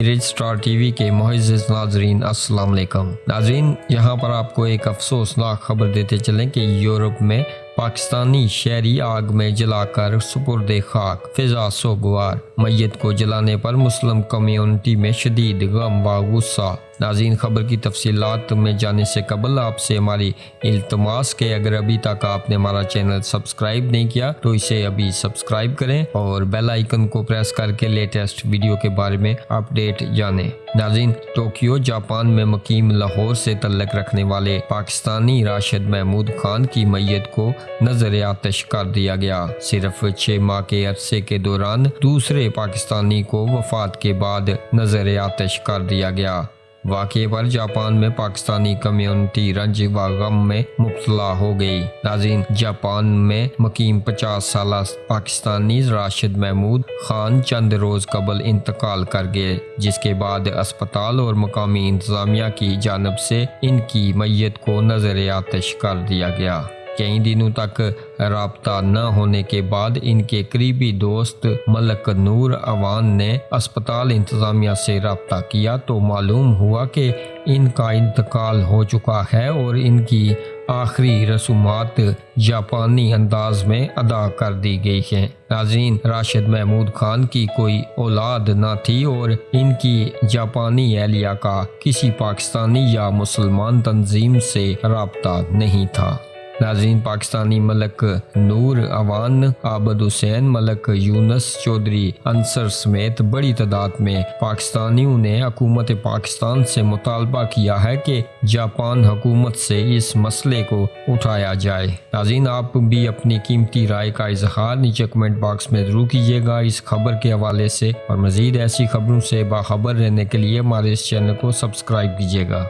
Rich star TV के मुअज़्ज़िज़ नाज़रीन अस्सलाम वालेकुम। नाज़रीन, यहाँ पर आपको एक अफसोसनाक खबर देते चलें कि यूरोप में पाकिस्तानी शहरी आग में जलाकर सुपुर्दे खाक, फिजा सोगवार। मैयत को जलाने पर मुस्लिम कम्युनिटी में शदीद गम व गुस्सा। नाज़रीन, खबर की तफसीलात में जाने से कबल आपसे हमारी इल्तमास के अगर अभी तक आपने हमारा चैनल सब्सक्राइब नहीं किया तो इसे अभी सब्सक्राइब करें और बेल आइकन को प्रेस करके लेटेस्ट वीडियो के बारे में अपडेट जानें। नाज़रीन, टोक्यो जापान में मुकीम लाहौर से तल्लक रखने वाले पाकिस्तानी राशिद महमूद खान की मैयत को नजर आतिश कर दिया गया। सिर्फ 6 माह के अरसे के दौरान दूसरे पाकिस्तानी को वफात के बाद नजर आतिश कर दिया गया। वाक़े पर जापान में पाकिस्तानी कम्युनिटी रंज व गम में मुब्तला हो गई। नाज़रीन, जापान में मुकीम 50 साला पाकिस्तानी राशिद महमूद खान चंद रोज़ कबल इंतकाल कर गए, जिसके बाद अस्पताल और मकामी इंतज़ामिया की जानब से इनकी मैयत को नजर आतिश कर दिया गया। कई दिनों तक राब्ता न होने के बाद इनके करीबी दोस्त मलक नूर अवान ने अस्पताल इंतज़ामिया से राब्ता किया तो मालूम हुआ कि इनका इंतकाल हो चुका है और इनकी आखिरी रसूमात जापानी अंदाज में अदा कर दी गई हैं। नाज़रीन, राशिद महमूद खान की कोई औलाद न थी और इनकी जापानी एहलिया का किसी पाकिस्तानी या मुसलमान तंजीम से राब्ता नहीं था। नाज़रीन, पाकिस्तानी मलक नूर अवान, आबद हुसैन, मलक यूनस चौधरी अंसर समेत बड़ी तादाद में पाकिस्तानियों ने हुकूमत पाकिस्तान से मुतालबा किया है कि जापान हुकूमत से इस मसले को उठाया जाए। नाज़रीन, आप भी अपनी कीमती राय का इजहार नीचे कमेंट बॉक्स में जरूर कीजिएगा इस खबर के हवाले से, और मज़ीद ऐसी खबरों से बाखबर रहने के लिए हमारे इस चैनल को सब्सक्राइब कीजिएगा।